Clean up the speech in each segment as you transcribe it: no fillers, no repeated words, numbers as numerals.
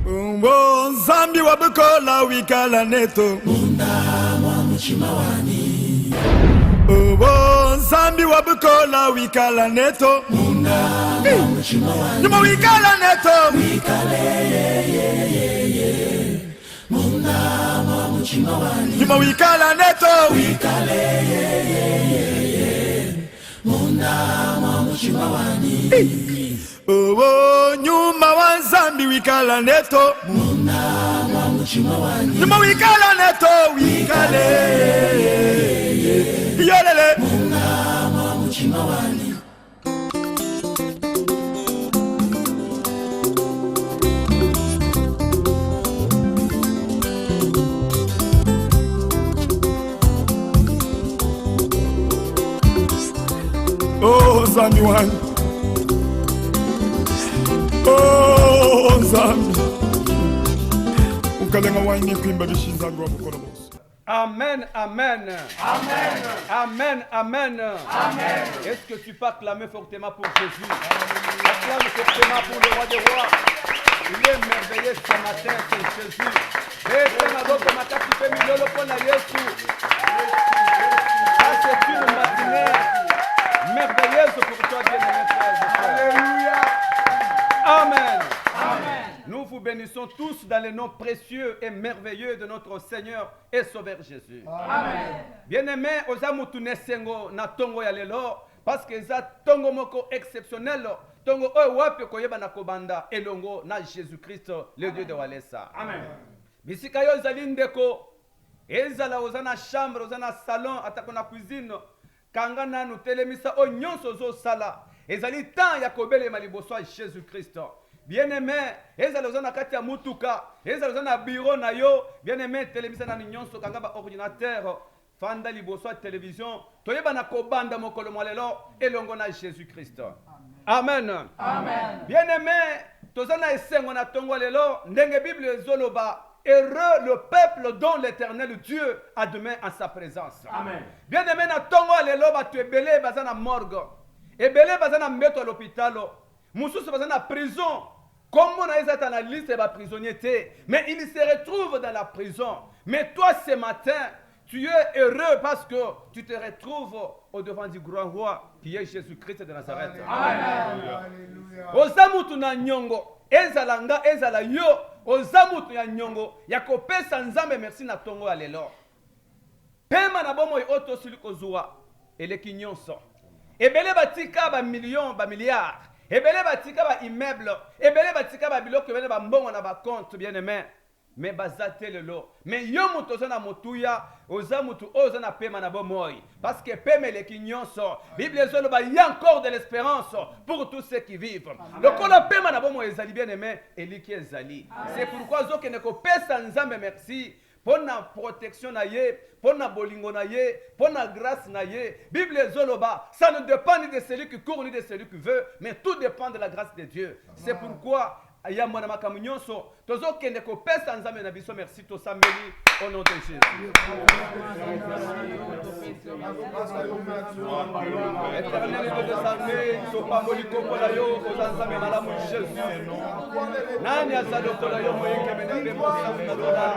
Umbo zambi wabukola wikala neto. Umbo zambi wabukola wikala neto. Numa wikala neto. Numa wikala neto. Oh, nyuma wa zambi wikala neto. Nyuma wikala neto wikale. Yolele. Oh, zambi wangu. Oh, zambi. Ukalenga waini kuimba bishinza ngwa mkono bosi. Amen, amen. Amen. Amen, amen. Amen. Est-ce que tu peux acclamer fortement pour Jésus? Acclame fortement pour le roi des rois. Il est merveilleux ce matin, c'est Jésus. Et c'est ma boque, ma carte, tu peux me le prendre à Jésus. Ça, c'est une matinée merveilleuse pour toi, bien-aimé frère. Alléluia. Amen. Amen. Nous vous bénissons tous dans le nom précieux et merveilleux de notre Seigneur et Sauveur Jésus. Amen. Bien-aimé, ozamutu nesengo na tongo ya lelo parce que za tongo moko exceptionnel tongo oyo wapi koyeba na kobanda elongo na Jésus-Christ le Dieu de Walesa. Amen. Bisika yo ezali ndeko ezala oza na chambre oza na salon atako na cuisine kanga nanu telemisa o nyonso ozosala ezali temps ya kobelema liboso ya Jésus-Christ. Bien-aimé, ezala oza na kati ya mutuka, ezala oza na bureau na yo, bien-aimé, telemisa na nyonso kanga ba ordinateur, fanda liboso ya télévision, toyeba na kobanda mokolo mwalelo elongo na Jésus-Christ. Amen. Amen. Bien-aimé, toza na esengo na tongo lelo, ndenge Bible ezoloba, heureux le peuple dont l'Éternel Dieu a demain en sa présence. Amen. Bien-aimé na tongo lelo batu ebele baza na morgue, ebele baza na mbeto à l'hôpital, mususu baza na prison. Comme on a été dans la liste des prisonniers, mais il se retrouve dans la prison. Mais toi, ce matin, tu es heureux parce que tu te retrouves au devant du grand roi qui est Jésus-Christ de Nazareth. Alléluia. Ozamutu na nyongo, ezalanga, ezala yo, ozamutu ya nyongo, ya kopesa nzambe merci na tongo alelo. Pema na bomo oto siliko zuwa, eleki nyonso. Ebele batika ba millions, ba milliards. Ebele batika ba immeuble, ebele batika ba biloko ebele ba mbongo na ba compte bien-aimé. Mais bazate lelo. Mais yo mutu oza na motuya, oza mutu oza na pema na bomoi. Parce que pema eleki nyonso. Bible ezoloba il y a encore de l'espérance pour tous ceux qui vivent. Lokola pema na bomoi ezali bien-aimé, eliki ezali. C'est pourquoi zoke ne ko pesa nzambe merci. Pour la protection na ye, pour la bolingo na ye, pour la grâce na ye. Bible zoloba, ça ne dépend ni de celui qui court ni de celui qui veut, mais tout dépend de la grâce de Dieu. C'est pourquoi ya mwana makamu nyonso tozo kende ko pesa nzambe na biso merci to sambeli au nom de Jésus. Éternel Dieu des armées, to pamboli kombo na yo ozanzambe malamu Jésus. Nani azalokola yo moyenge menebe mosamu na lola.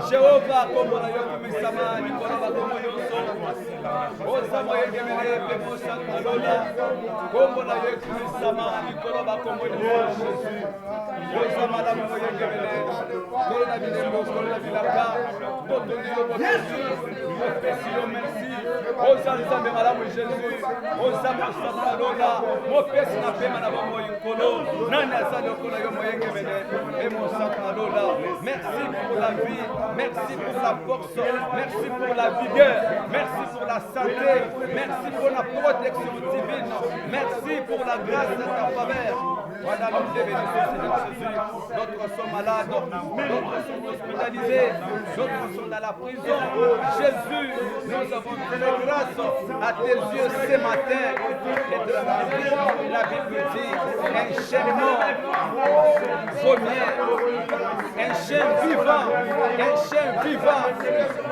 Jéhovah kombo na yo kumisama likolo ba kombo nyonso. Oza moyenge menebe mosamu na lola. Kombo na yo kumisama likolo ba kombo nyonso Jésus. Oza malamu moyenge menebe. Kola bilembo kola bilaka. Toto ndio merci. Oza nzambe malamu Jésus. Oza mosamu na lola. Mopesi na pema na bomo yinkolo. Nani azalokola yo moyenge menebe. Et mosamu na lola. Merci pour la vie. Merci pour la force, merci pour la vigueur, merci pour la santé, merci pour la protection divine, merci pour la grâce de ta faveur. Voilà, nous te bénissons, Seigneur Jésus. D'autres sont malades, d'autres sont hospitalisés, d'autres sont dans la prison. Jésus, nous avons donné grâce à tes yeux ce matin. Et dans la Bible dit, un chien mort vaut mieux, un chien vivant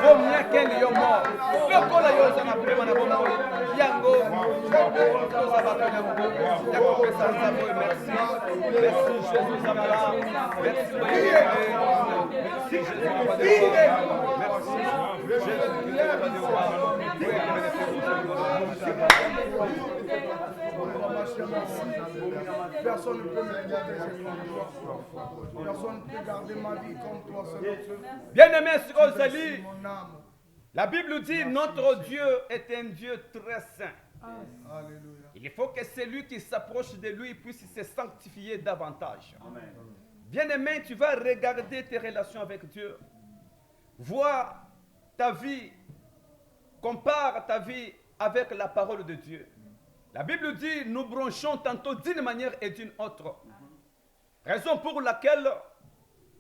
vaut mieux qu'un lion mort. Lokola yoza na pema na bomoi yango toza bato yango ya kopesa nzambe. Merci Jésus Zamala, merci Jésus Personne ne peut me garder, personne ne peut garder ma vie comme toi, Seigneur. Bien-aimé Ozali, Mon âme. la Bible dit notre Dieu est un Dieu très saint. Alléluia. Il faut que celui qui s'approche de lui puisse se sanctifier davantage. Bien-aimé, tu vas regarder tes relations avec Dieu. Vois ta vie, compare ta vie avec la parole de Dieu. La Bible dit, nous branchons tantôt d'une manière et d'une autre. Raison pour laquelle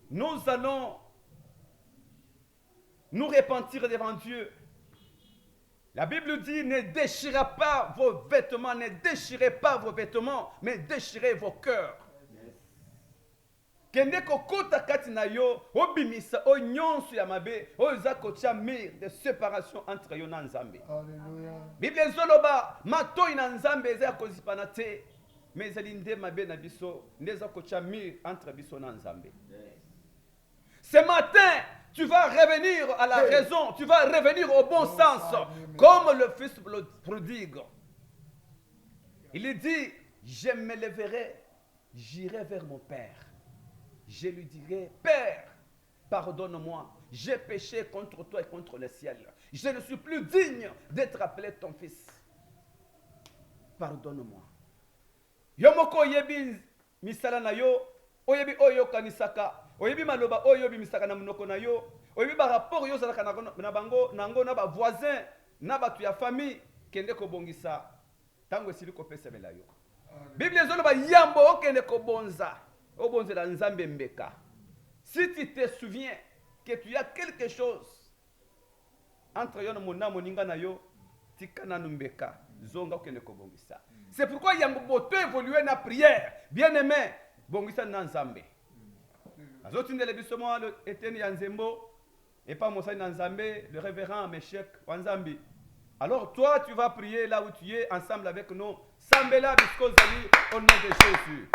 nous allons nous repentir devant Dieu. La Bible dit, ne déchirez pas vos vêtements, ne déchirez pas vos vêtements, mais déchirez vos cœurs. Kende kokota kati na yo, obimisa o nyonso ya mabe, o zakocha mir de séparation entre yo na Nzambe. Alléluia. Bible zoloba, matoi na Nzambe eza kozipana te, mais ezali nde mabe na biso, nde zakocha mir entre biso na Nzambe. Ce matin, tu vas revenir à la raison, tu vas revenir au bon sens, comme le fils prodigue. Il dit, je me lèverai, j'irai vers mon Père. Je lui dirai, Père, pardonne-moi, j'ai péché contre toi et contre le ciel. Je ne suis plus digne d'être appelé ton fils. Pardonne-moi. Yomoko yebi misala na yo, oyebi oyo kanisaka. Oyebi maloba oyo bimisaka na munoko na yo, oyebi ba rapport yo zalaka na bango nango na ba voisin na batu ya famille kende ko bongisa tango esili ko pesemela yo. Bible ezoloba yambo okende ko bonza, obonzela Nzambe mbeka. Si tu te souviens que tu as quelque chose entre yo na mona moninga na yo, tikana numbeka, zonga okende ko bongisa. C'est pourquoi yambo boto évoluer na prière, bien-aimé, bongisa na Nzambe. Azotindele bisomo le eteni ya Nzembo et pas Mosai Nzambe, le révérend Meshek Wanzambi. Alors toi tu vas prier là où tu es ensemble avec nous. Sambela biskozali au nom de Jésus.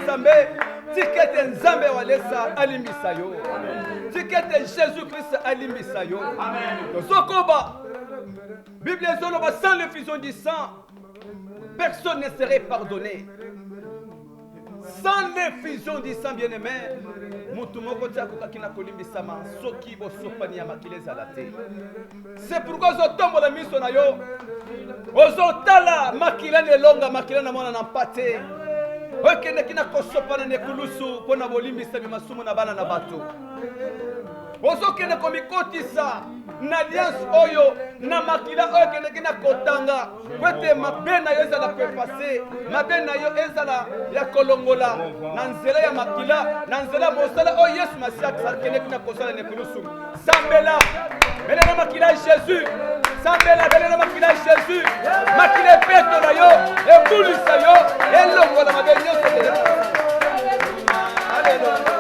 nzambe tika ete nzambe walesa alimbisa yo tika ete jésus christ alimbisa yo tozokoba bible ezoloba sans l'effusion du sang personne ne serait pardonné. Sans l'effusion du sang bien-aimé, c'est pourquoi ozotombola miso na yo ozotala makila nelonga makila na mwana na mpate okendeki na kosopana nekulusu mpo na bolimbisa masumu na bana na bato ozokende komikotisa na alliance oyo na makila oyo kendeki na kotanga po ete mabe na yo ezala pepase mabe na yo ezala ya kolongola na nzela ya makila na nzela ya mosala oyo yesu masiya kendeki na kosala nekulusu sambela belela makila ya jésus sambela belela makila ya jésus makila epeto na yo ebulisa yo elongola mabe nyonso. Alleluia.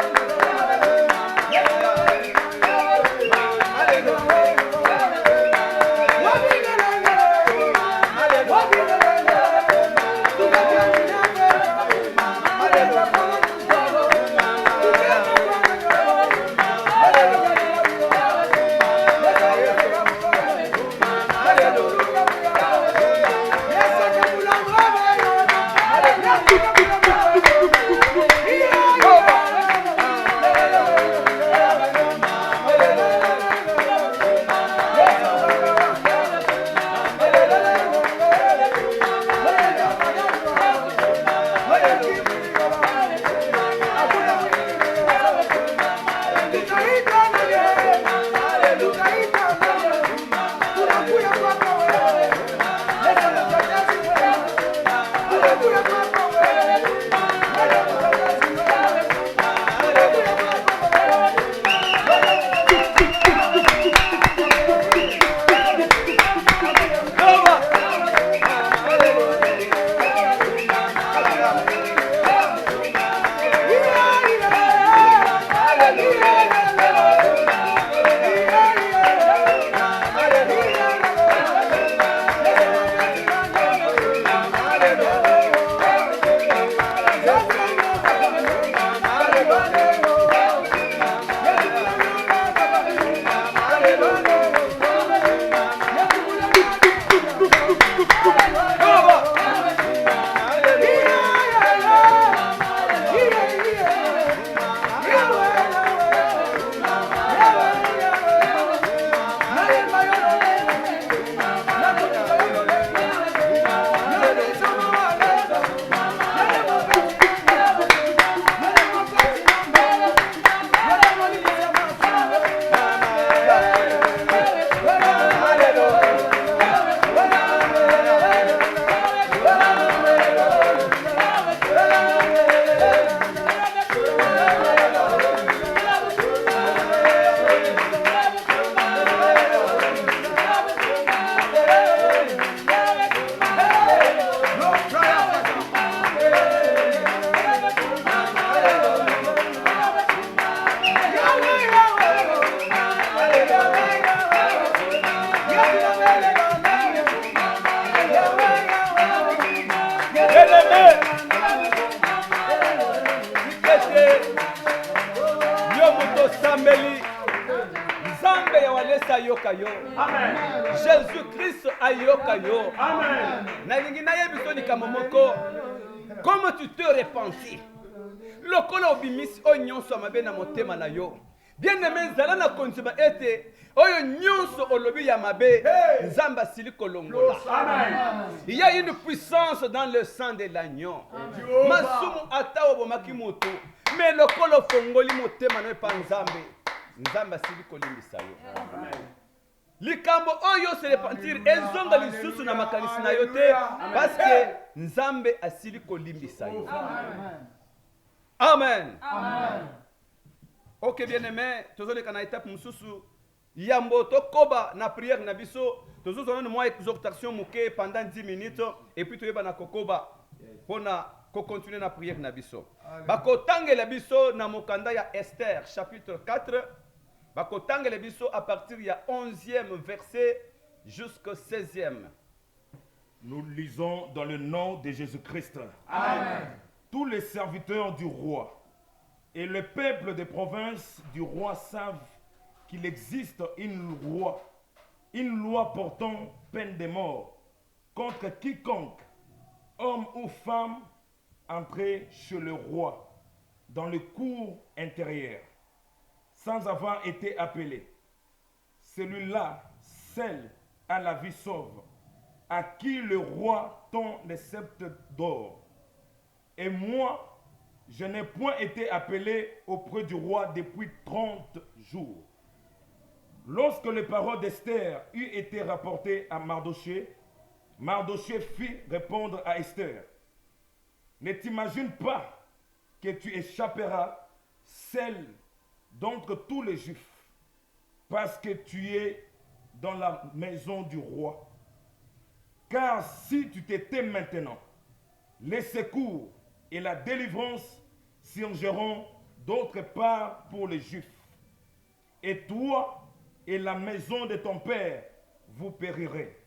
Jésus-Christ ayoka yo. Comment tu te repentis? Lokola obimisi o nyonso mabe na motema na yo. Bien-aimé zala na konsima ete oyo nyonso olobi ya mabe nzamba sili kolongola. Il y a une puissance dans le sang de l'agneau. Masumu ata obomaki moto. Mais lokola fongoli motema na pa nzambe. Nzamba sili kolimbisa yo. Likambo oyo se repentir ezonga lisusu na makanisi na yo te parce que nzambe asili kolimbisa yo. Amen. Amen. Ok bien-aimé, tozoleka na étape mususu yambo tokoba na prière na biso tozozona na exhortation muke pendant 10 minutes et puis toyeba na kokoba pona ko continuer na prière na biso. Bakotangela biso na mokanda ya Esther chapitre 4. Bakotangela biso à partir ya 11e verset jusqu'au 16e. Nous lisons dans le nom de Jésus-Christ. Amen. tous les serviteurs du roi et le peuple des provinces du roi savent qu'il existe une loi portant peine de mort contre quiconque, homme ou femme, entrait chez le roi dans le cour intérieur sans avoir été appelé. Celui-là seul a la vie sauve, à qui le roi tend les sceptres d'or. Et moi, je n'ai point été appelé auprès du roi depuis 30 jours. Lorsque les paroles d'Esther eurent été rapportées à Mardochée, Mardochée fit répondre à Esther: ne t'imagine pas que tu échapperas seul d'entre tous les Juifs, parce que tu es dans la maison du roi. Car si tu t'étais maintenant, les secours et la délivrance surgiront d'autre part pour les Juifs. Et toi et la maison de ton père, vous périrez.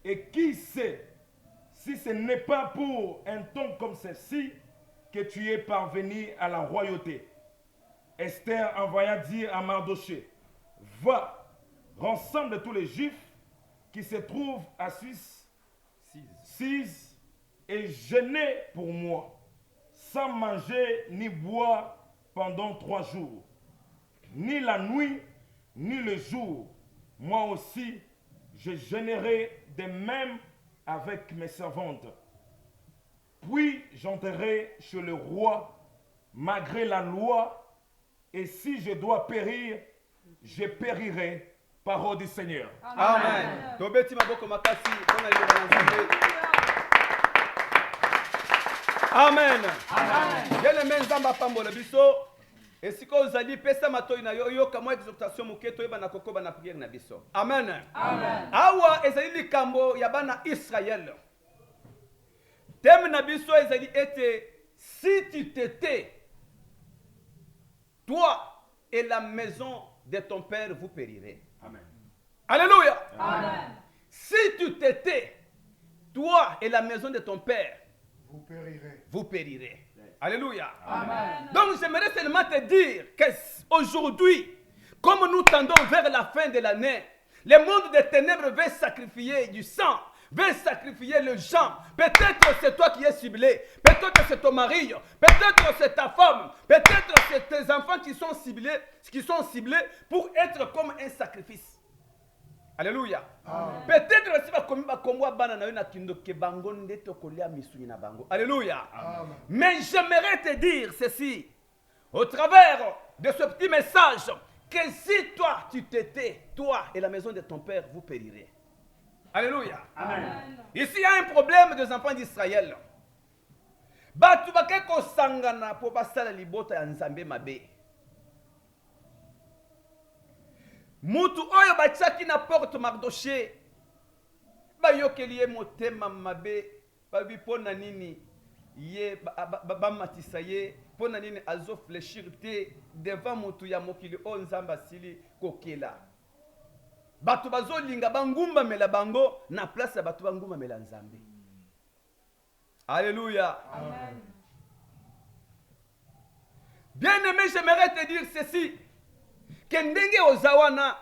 Et qui sait si ce n'est pas pour un temps comme ceci que tu es parvenu à la royauté. Esther envoya dire à Mardochée: va, rassemble tous les Juifs qui se trouvent à Suse et jeûnez pour moi, sans manger ni boire pendant 3 jours, ni la nuit, ni le jour. Moi aussi, je jeûnerai de même avec mes servantes. Puis j'entrerai chez le roi, malgré la loi, et si je dois périr, je périrai. Parole du Seigneur. Amen. Tobeti maboko makasi pona liloba na Nzambe. Amen. Amen. Yele menzamba pambola biso. Esiko ozali pesa matoi na yo yoka mwa exhortation muketo yeba na kokoba na prière na biso. Amen. Amen. Awa ezali likambo ya bana Israël. Thème na biso ezali ete si tu t'étais, toi et la maison de ton père vous périrez. Amen. Alléluia. Amen. Si tu t'étais, toi et la maison de ton père, Vous périrez. vous périrez. Alléluia. Amen. Donc j'aimerais seulement te dire qu'aujourd'hui, comme nous tendons vers la fin de l'année, le monde des ténèbres veut sacrifier du sang, veut sacrifier le gens. Peut-être c'est toi qui es ciblé, peut-être c'est ton mari, peut-être c'est ta femme, peut-être c'est tes enfants qui sont ciblés pour être comme un sacrifice. Alléluia. Peut-être si va komwa bana na yo na kindoke bango ndete kolia misuni na bango. Alléluia. Mais j'aimerais te dire ceci au travers de ce petit message, que si toi tu t'étais, toi et la maison de ton père vous périrez. Alléluia. Amen. Ici il y a un problème des enfants d'Israël. Batu bakeko sangana po basala libota ya Nzambe mabe. Mutu oyo batiaki na porte Mardoché bayokeli ye motema mabe babi pona nini ye bamatisa ye pona nini azofléchir te devant mutu ya mokili o Nzambe asili kokela. Batu bazolinga bangumba mela bango na place ya batu bangumba mela Nzambe. Alléluia. Amen. Bien-aimé, j'aimerais te dire ceci. Kendenge ozawana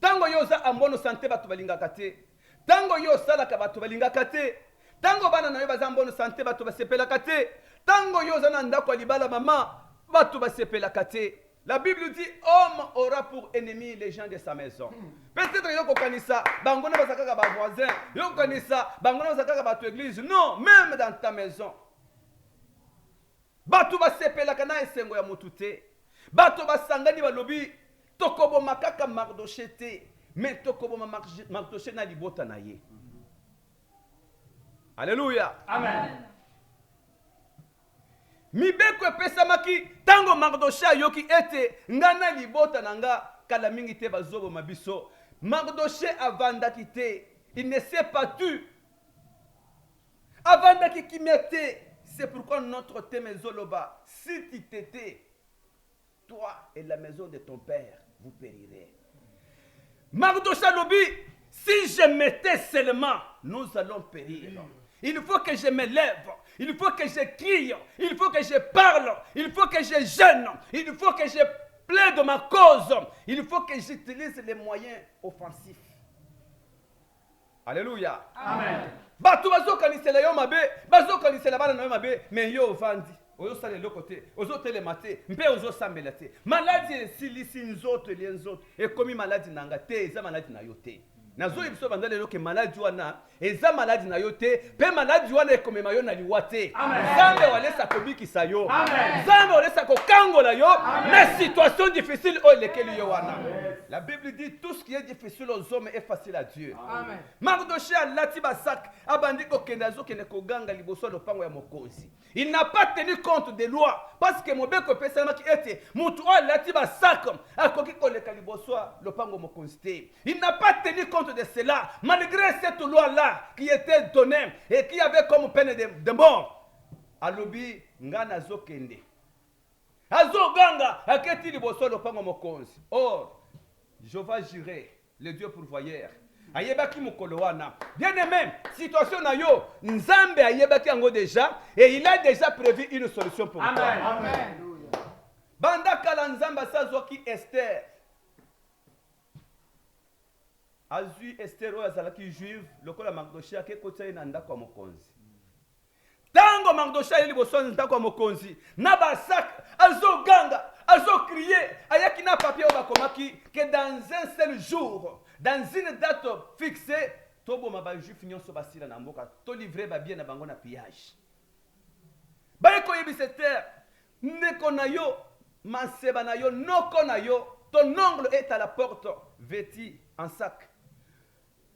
tango yoza ambono santé batu balingaka te, tango yo salaka batu balingaka te, tango bana na yo baza ambono santé batu basepelaka te, tango yoza na ndako libala mama batu basepelaka te. La Bible dit homme aura pour ennemi les gens de sa maison. Peut-être yo kokanisa bango na bazakaka ba voisin, yo kokanisa bango na bazakaka ba tu église. Non, même dans ta maison. Batu basepelaka na esengo ya mutu te. Batu basangani balobi tokobo makaka Mardoché te, mais tokobo Mardoché na libota na ye. Alléluia. Amen. Mibeko epesamaki tango Mardoché ayoki ete ngana libota nanga kala mingi te bazobo mabiso. Mardoché avandaki te, il ne s'est pas tu. Avandaki kimete. C'est pourquoi notre thème est Zoloba. Si tu t'étais, toi et la maison de ton père, vous périrez. Mardoché lobi, si je m'étais seulement, nous allons périr. Il faut que je me lève. Il faut que je crie. Il faut que je parle. Il faut que je gêne. Il faut que je plaide ma cause. Il faut que j'utilise les moyens offensifs. Alléluia. Amen. Bato bazokanisela yo mabe, bazokanisela bana na yo mabe, mais yo ovandi. Oyo sala eloko te, ozotele te, mpe ozosambela te. Maladi esilisi nzoto elie nzoto, ekomi maladi na nga te, eza maladi na yo te. Nazoyi biso banda lelo ke maladi wana eza maladi na yo te, pe maladi wana ekomema yo na liwa te. Nzambe walesa kobikisa yo. Nzambe walesa kokangola yo na situation difficile oyo elekeli yo wana. La Bible dit tout ce qui est difficile aux hommes est facile à Dieu. Amen. Mardoché alati basak abandi kokende azokende koganga liboso lopango ya mokonzi. Il n'a pas tenu compte des lois parce que mobeko pesalaki ete mutu oyo alati basak akoki koleka liboso lopango mokonzi te. Il n'a pas tenu compte de cela malgré cette loi là qui était donnée et qui avait comme peine de mort. Alobi ngana azokende. Azoganga aketi liboso lopango mokonzi. Or Jéhovah Jireh, le Dieu pourvoyeur. Ayebaki mokolo wana. Bien aimé, situation na yo, Nzambe ayebaki yango déjà et il a déjà prévu une solution pour toi. Amen. Banda kala Nzambe asazwaki Esther. Azui Esther oyo azalaki juive, lokola Mardoché akekotisa na ndako ya mokonzi. Tango Mardoché ali liboso ndako ya mokonzi, na basak azoganga, azokrier, ayaki na papier oyo bakomaki que dans un seul jour, dans une date fixée, toboma ba juif nyonso basila na mboka, to livrer ba bien na bango na pillage. Ba ko yebisa Esther, ndeko na yo, maseba na yo, noko na yo, ton ongle est à la porte, vêtu en sac.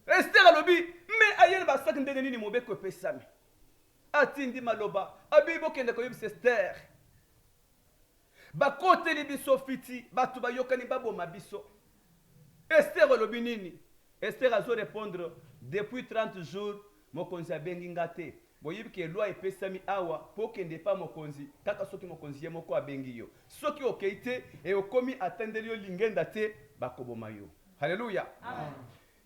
Esther alobi, mais ayel ba sac ndenge nini mobeko pesami. Atindi maloba, abibo kende ko yebisa Esther. Bakoteli biso fiti, batu bayokani baboma biso. Esther olobi nini? Esther azo répondre, depuis 30 jours, mokonzi abengi ngate. Boyibi ke loi epesami awa, po kende pa mokonzi, kaka soki mokonzi ye moko abengi yo. Soki okeite, e okomi atendeli yo lingenda te, bakoboma yo. Alléluia. Amen.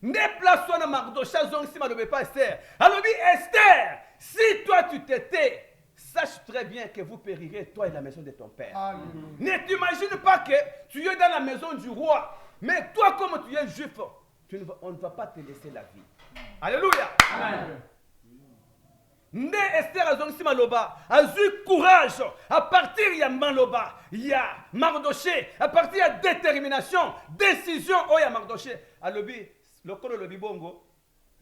Ne place wana Mardoché zongi malobe pa Esther. Alobi Esther, si toi tu t'étais, sache très bien que vous périrez, toi et la maison de ton père. Amen. Ne t'imagine pas que tu es dans la maison du roi, mais toi comme tu es juif, on ne va pas te laisser la vie. Alléluia. Amen. Nde Esther azongisi maloba, azui courage, à partir ya maloba, ya Mardoché, à partir ya détermination, décision oh ya Mardoché. Alobi, lokolo lobi bongo,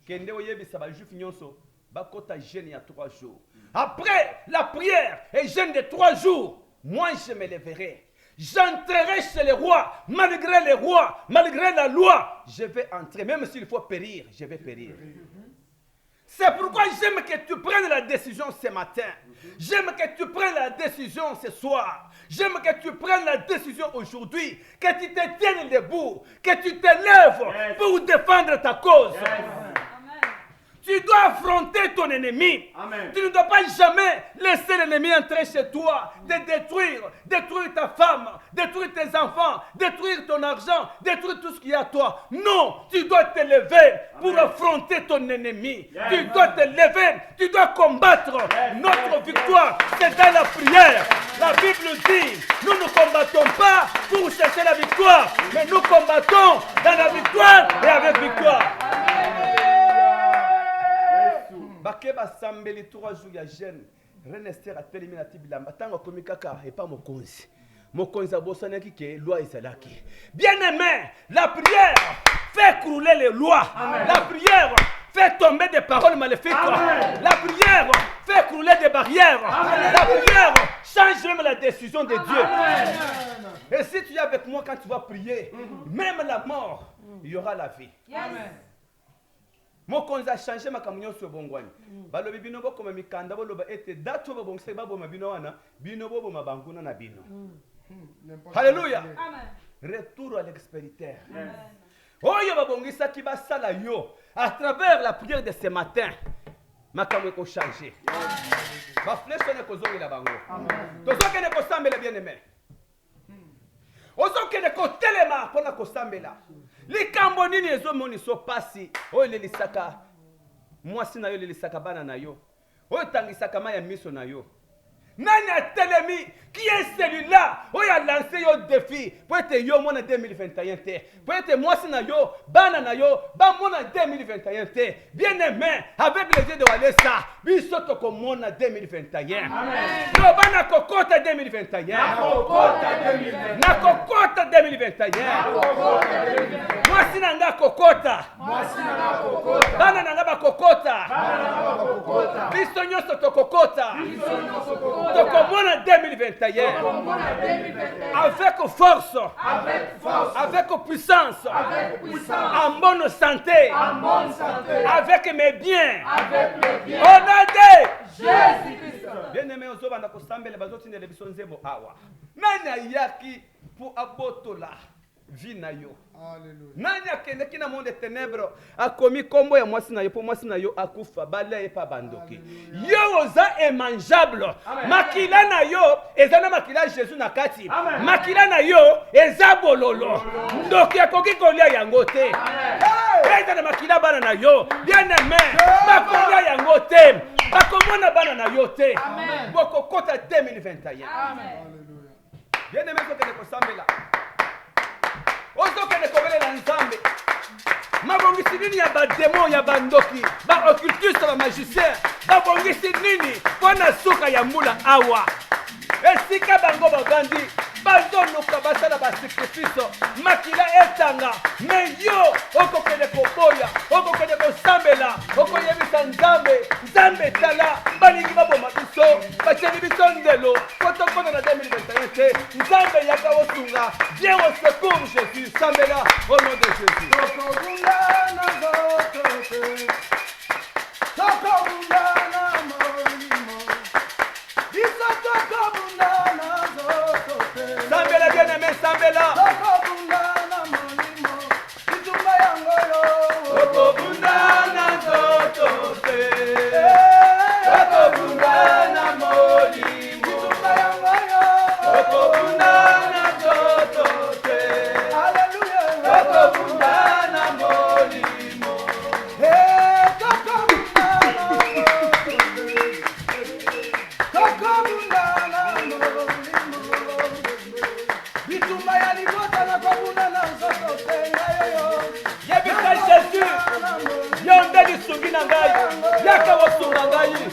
kende oyebisa ba juif nyonso, bakota jeûne ya 3 jours. Après la prière et jeûne de 3 jours, moi je me lèverai. J'entrerai chez les rois, malgré les rois, malgré la loi, je vais entrer, même s'il faut périr, je vais périr. C'est pourquoi j'aime que tu prennes la décision ce matin. J'aime que tu prennes la décision ce soir. J'aime que tu prennes la décision aujourd'hui. Que tu te tiennes debout. Que tu te lèves pour défendre ta cause. Tu dois affronter ton ennemi. Amen. Tu ne dois pas jamais laisser l'ennemi entrer chez toi, te détruire ta femme, détruire tes enfants, détruire ton argent, détruire tout ce qu'il y a à toi. Non, tu dois te lever pour affronter ton ennemi. Tu dois te lever, tu dois combattre. Notre victoire, c'est dans la prière. La Bible dit, nous ne combattons pas pour chercher la victoire, mais nous combattons dans la victoire et avec victoire. Bakeba sambeli 3 jours ya jeûne. Reine Esther a terminé la tibilamba. Tango komikaka et pas mokonzi. Mokonzi abosanaki ke loi ezalaki. Bien-aimé, la prière fait crouler les lois. Amen. La prière fait tomber des paroles maléfiques. Amen. La prière fait crouler des barrières. Amen. La prière change même la décision de Dieu. Amen. Et si tu es avec moi quand tu vas prier, même la mort, il y aura la vie. Amen. Mokonzi a changé makambo nyonso bongwani. Balobi bino bokoma mikanda boloba ete dato bobongise baboma bino wana, bino boboma banguna na bino. Alléluia. Amen. Retour à l'expéditeur. Oyo babongisa ki basala yo à travers la prière de ce matin. Makambo ko changer. Ba flèche ne ko zongi la bango. Tozoke ne ko sambela bien aimé. Ozoke ne ko telema pona ko sambela. Likambo nini ezomoni so pasi oyo lelisaka mwasi na yo lelisaka bana na yo oyo etangisaka mai ya miso na yo nani atelemi qui est celui-là oyo alancé yo défi po ete yo mona 2021 te po ete mwasi na yo bana na yo bamona 2021 te bien aimé avec les yeux de walesa biso tokomona 2021 no bana kokota 2021 na kokota 2021 mwasi na nga kokota bana na nga bakokota biso nyonso tokokota tokomona 2021 avec force avec puissance en bonne santé avec mes biens au nom de Jésus-Christ. Bien aimé ozobanda kosambela bazotindela biso nzembo awa nani ayaki pour abotola vie na yo nani akendeki na monde ténèbres akomi kombo ya mwasi na yo po mwasi na yo akufa bale pa bandoki yo oza immangeable makila na yo eza na makila Jésus na kati makila na yo eza bololo ndoki akoki kolia yango te eza na makila bana na yo bien aimé bakolia yango te bakomona bana na yo te bokokota 2021 bien aimé sokende kosambela ozokende kobelela nzambe mabongisi nini ya bademo ya bandoki baoccultiste bamagicien babongisi nini mpo na suka ya mbula awa esika bango babandi bazonuka basala basacrifice makila etanga me yo okokende koboya okokende kosambela okoyebisa nzambe tala balingi baboma biso batieli biso ndelo po tokona na 2021 te nzambe yaka osunga viens au secours Jésus sambela au nom de Jésus sambela bien aimé sambela yaka wasunga ngai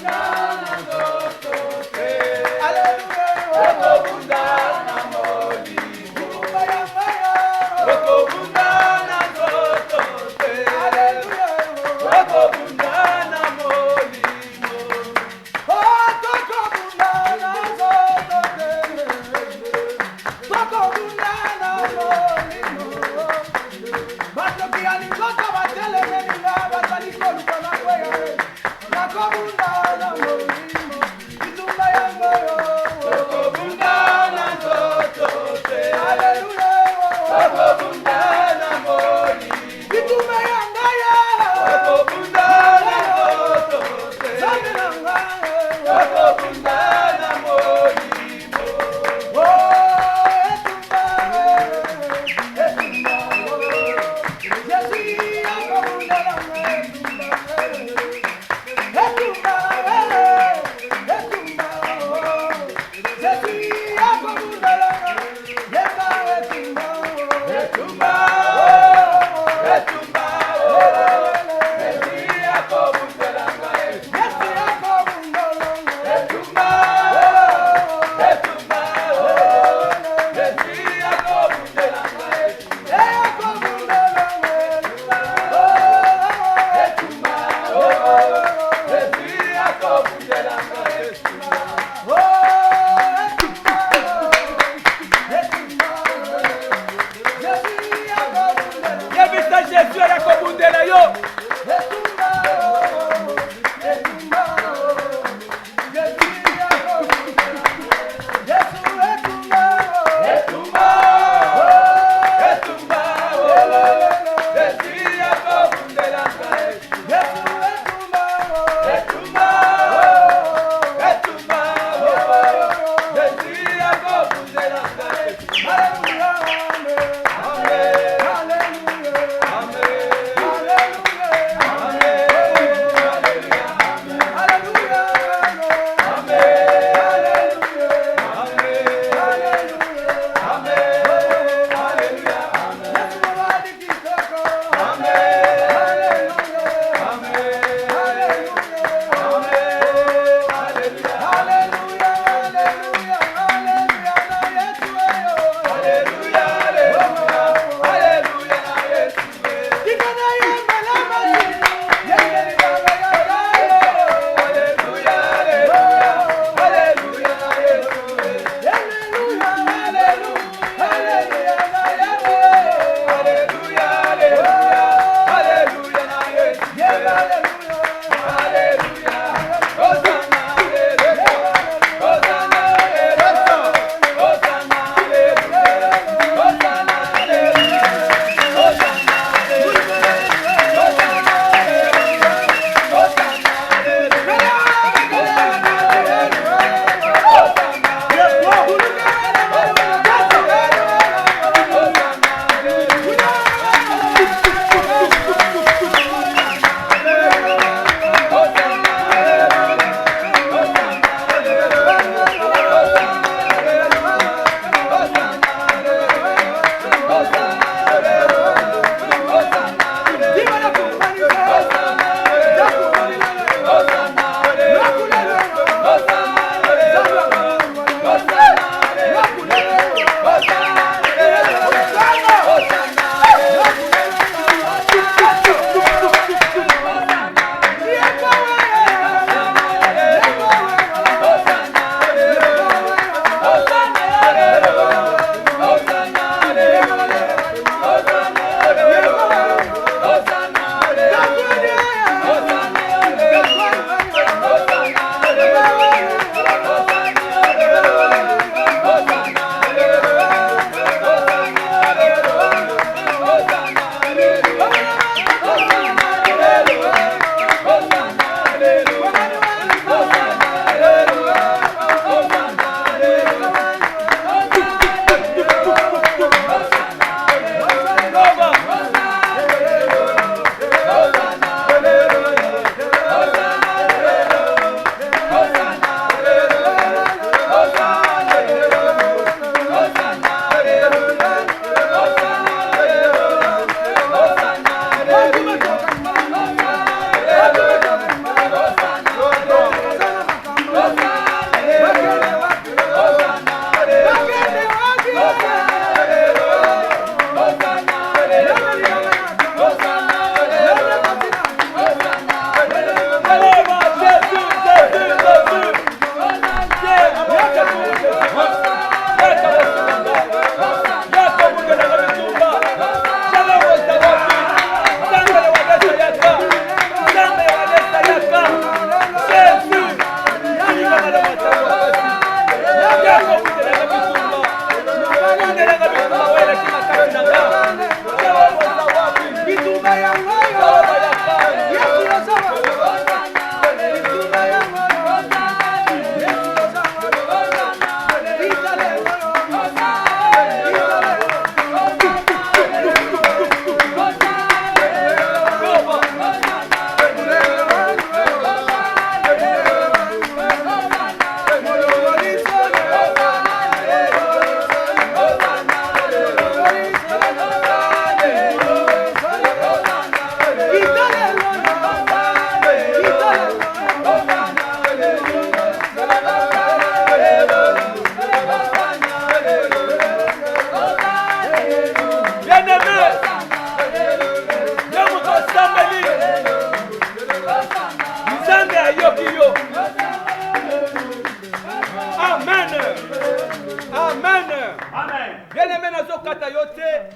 kata yo te.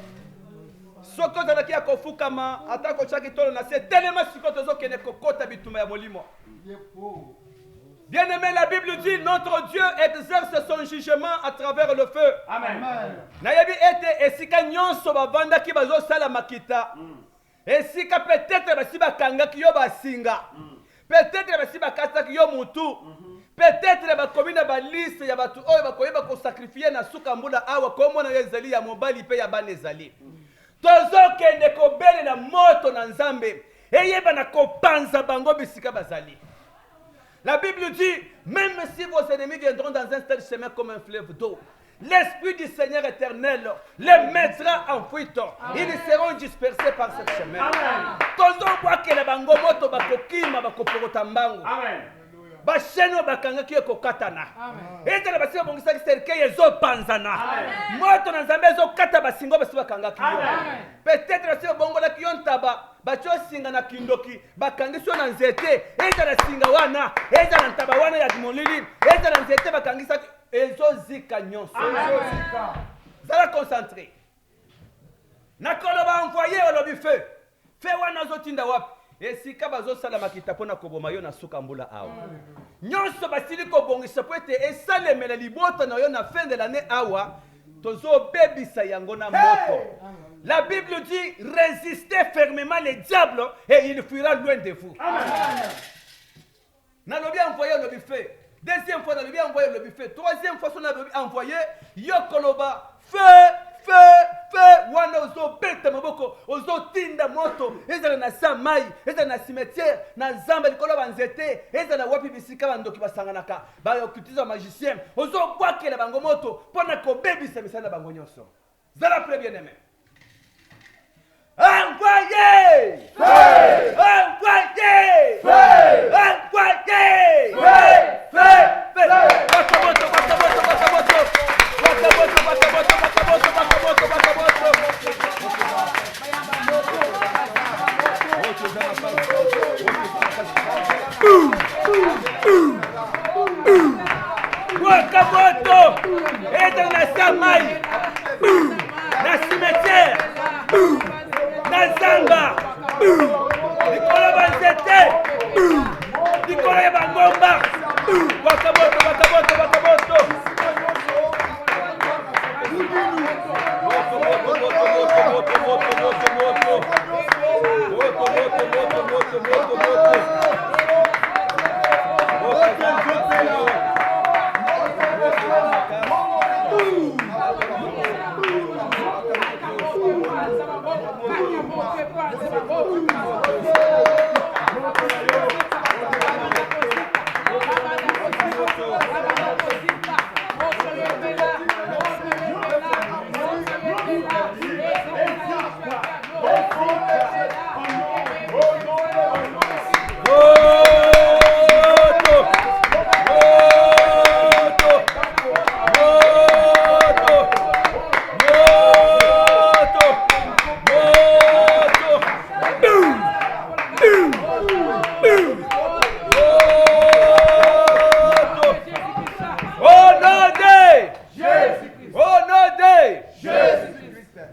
Soko ozalaki ya kofukama ata kotiaki tolo na se telema sikoyo tozokende kokota bitumba ya molimo. Bien-aimé, la Bible dit notre Dieu exerce son jugement à travers le feu. Amen. Nayebi ete esika nyonso bavandaki bazosala makita. Esika peut-être basi bakangaki yo basinga. Peut-être basi bakataki yo mutu. Peut-être bakomi na baliste ya batu oyo bakoyeba kosakrifie na suka mbula awa komona yo ezali ya mobali pe ya bana ezali. Tozokende kobele na moto na Nzambe eyeba na kopanza bango bisika bazali. La Bible dit, même si vos ennemis viendront dans un tel chemin comme un fleuve d'eau, l'Esprit du Seigneur éternel les mettra en fuite. Ils seront dispersés par ce chemin. Amen. Basheno bakangaki kokatana. Ezala basi bongisaki serikali ezopanzana. Moto na Nzambe ezokata basingo basi bakangaki yo. Peut-être basi bongola kiontaba bacho singa na kindoki bakangisi na nzete ezala singa wana ezala ntaba wana ya dimolili ezala nzete bakangisa ezozika nyonso. Zala concentré. Nakoloba envoyer olobi feu. Feu wana zotinda wapi? Esika bazosala makita pona koboma yo na suka mbula awa. Nyonso basili kobongisa po ete esalemela libota na yo na fin de l'année awa tozo bebisa yango na moto. La Bible dit résistez fermement les diables et il fuira loin de vous. Nalobi envoyé le buffet. Deuxième fois nalobi envoyé le buffet. Troisième fois nalobi envoyé yokoloba feu. Wana ozo beta maboko ozo tinda moto ezala na samai ezala na cimetière na zamba likolo banzete ezala wapi bisika bandoki basanganaka ba okutiza magicien ozo bwakela bango moto pona ko bebisa misana bango nyonso. Zala très bien aimé. Envoyez! Envoyez! Envoyez! Wakamoto! Eza na samai! Na cimetière! Na zamba! Likolo banzete! Likolo ya bangomba! Wakamoto!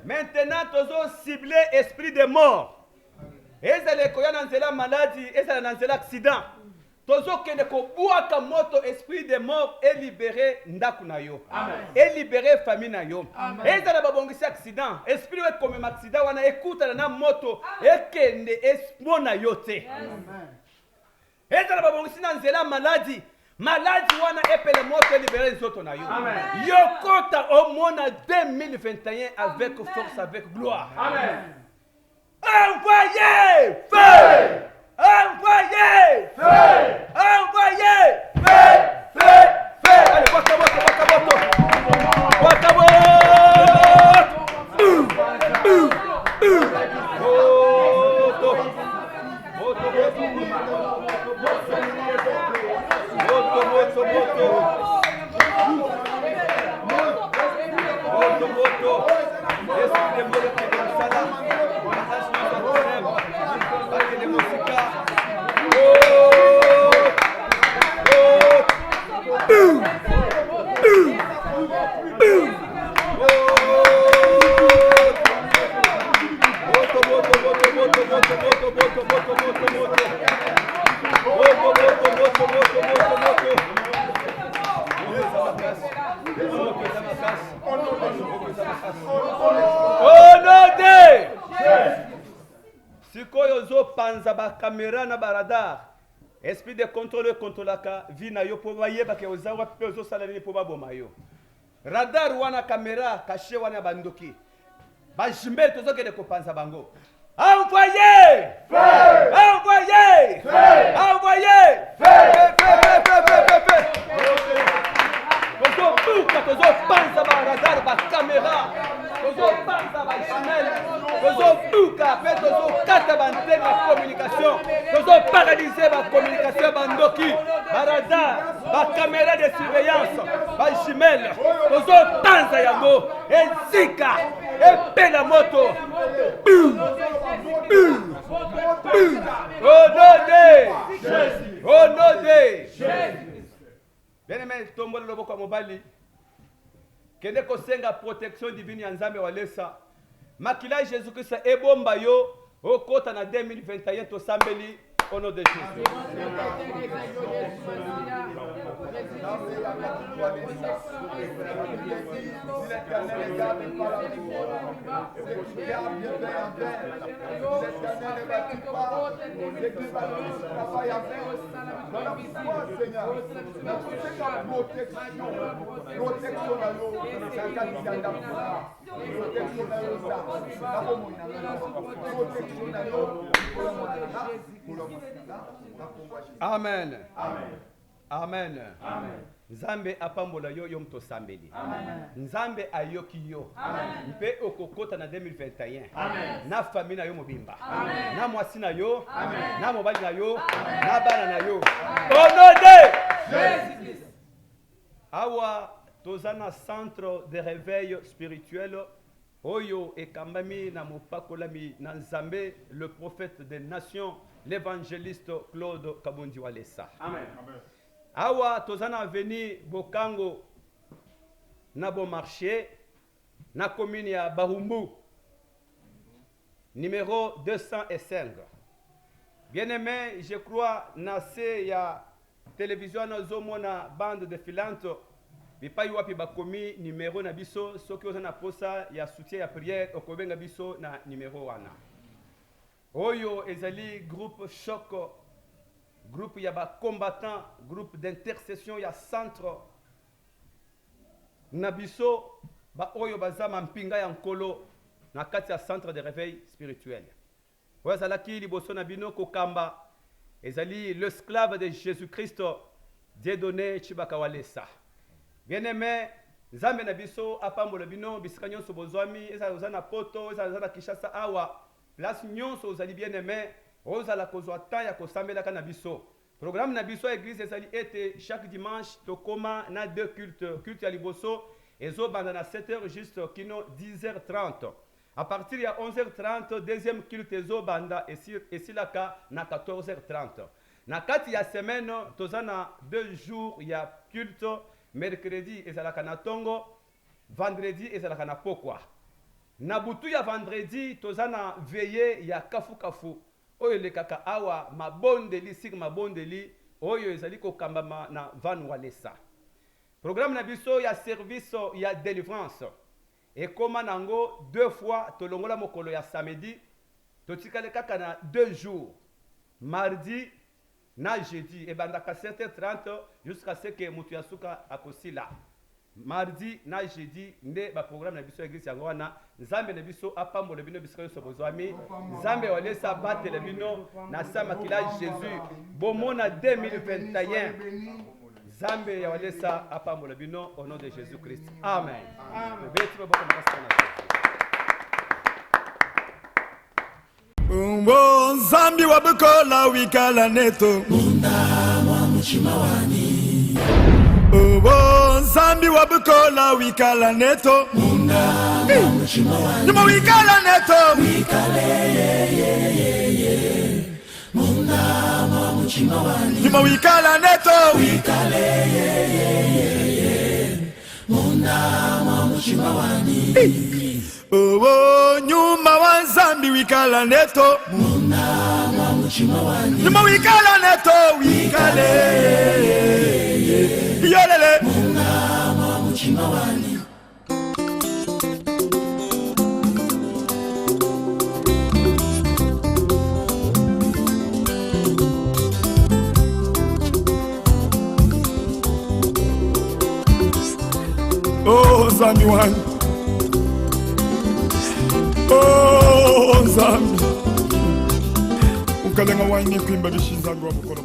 Maintenant, tozo ciblé esprit de mort. Ezale koyana nzela maladie, ezale nzela accident. Tozo kende ko buaka moto esprit de mort et libérer ndaku na yo. Et libérer famille na yo. Ezale babongisi accident, esprit we comme accident wana ekuta na moto ekende espona yo te. Ezale babongisi na nzela maladie. Maladie wana epele moto libéré nzoto na yo. Yokota au monde 2021 avec force, avec gloire. Amen. Envoyez feu! Envoyez feu! Envoyez feu! Allez, wakamoto! sikoyo ozopanza bakamera na baradar esprit de contrôle contrôlaka vi na yo mpo bayeba ke oza wapi mpe ozosala nini mpo baboma yo radar wana kamera kashe wana ya bandoki bajimele tozokende kopanza bango envoyez envoyez envoyez tozobuka tozopanza baradar bakamera tozopanza bajimele tozobuka mpe tozokata bantene ya communication tozoparalyse bacommunication ya bandoki baradar bakamera de surveillance bajimele tozopanza yango ezika epela moto au nom de bien-aimé tomboli loboko ya mobali kende kosenga protection divine ya nzambe walesa makila ya jésus christ ebomba yo okota na 2021 tosambeli au nom de jésus Amen. Amen. Nzambe apambola yo yo mto sambeli. Nzambe ayoki yo. Mpe okokota na 2021. Na famille na yo mobimba. Na mwasi na yo. Na mobali na yo. Na bana na yo. Au nom de Jésus. Awa tozana centre de réveil spirituel. Oyo ekambami na mopakolami na Nzambe, le prophète des nations, l'évangéliste Claude Kabundi Walesa. Amen. Awa tozana veni Bokango na bon marché na commune ya Barumbu numéro 205. Bien-aimé, je crois na se ya télévision na zomona bande de filante bipai wapi bakomi numéro na biso soki oza na posa ya soutien ya prière okobenga biso na numéro wana. Oyo ezali groupe choc, groupe ya ba combattant, groupe d'intercession ya centre na biso ba oyo bazama mpinga ya nkolo na kati ya centre de réveil spirituel. Oyo azalaki liboso na bino kokamba ezali l'esclave de Jésus-Christ Dieudonné Chibaka Walesa. Bien-aimé, Nzambe na biso apambola bino bisika nyonso bozwami ezala na poto ezala na Kinshasa awa place nyonso ozali bien-aimé ozala kozwa temps ya kosambelaka na biso. Programme na biso église ezali ete chaque dimanche tokoma na deux cultes, culte ya liboso ezobanda na 7h juste kino 10h30. À partir ya 11h30 deuxième culte ezobanda esilaka na 14h30. Na kati ya semaine tozana 2 jours ya culte. Mercredi ezalaka na tongo, vendredi ezalaka na pokwa. Na butu ya vendredi tozana veillé ya kafu kafu. Oyo lekaka awa mabondeli sik mabondeli oyo ezali kokambama na Van Walesa. Programme na biso ya service ya délivrance. Ekoma nango 2 fois tolongola mokolo ya samedi. Totikale kaka na 2 jours. Mardi na jeudi ebandaka 7h30 jusqu'à ce que mutu yasuka akosila. Mardi na jeudi nde ba programme na biso église yango wana. Nzambe na biso apambola bino bisika nyonso bozwami. Nzambe walesa batela bino na sama kila Jésus bomona 2021. Nzambe ya walesa apambola bino au nom de Jésus Christ. Amen. Amen. Umbo Nzambi wabukola wikala neto Munda mwa mchimawani. Umbo Nzambi wabukola wikala neto Munda mwa mchimawani. Nyuma wikala neto wikale ye. Munda mwa mchimawani. Nyuma wikala neto wikale ye. Munda mwa mchimawani. Oh, nyuma wa Nzambi wikala neto Muna mwa mchimawani. Nyuma wikala neto wikale yolele Muna mwa mchimawani. nzambi wangu. Oh nzambi ukalenga waini kwimba bishinza ngwa mukolo.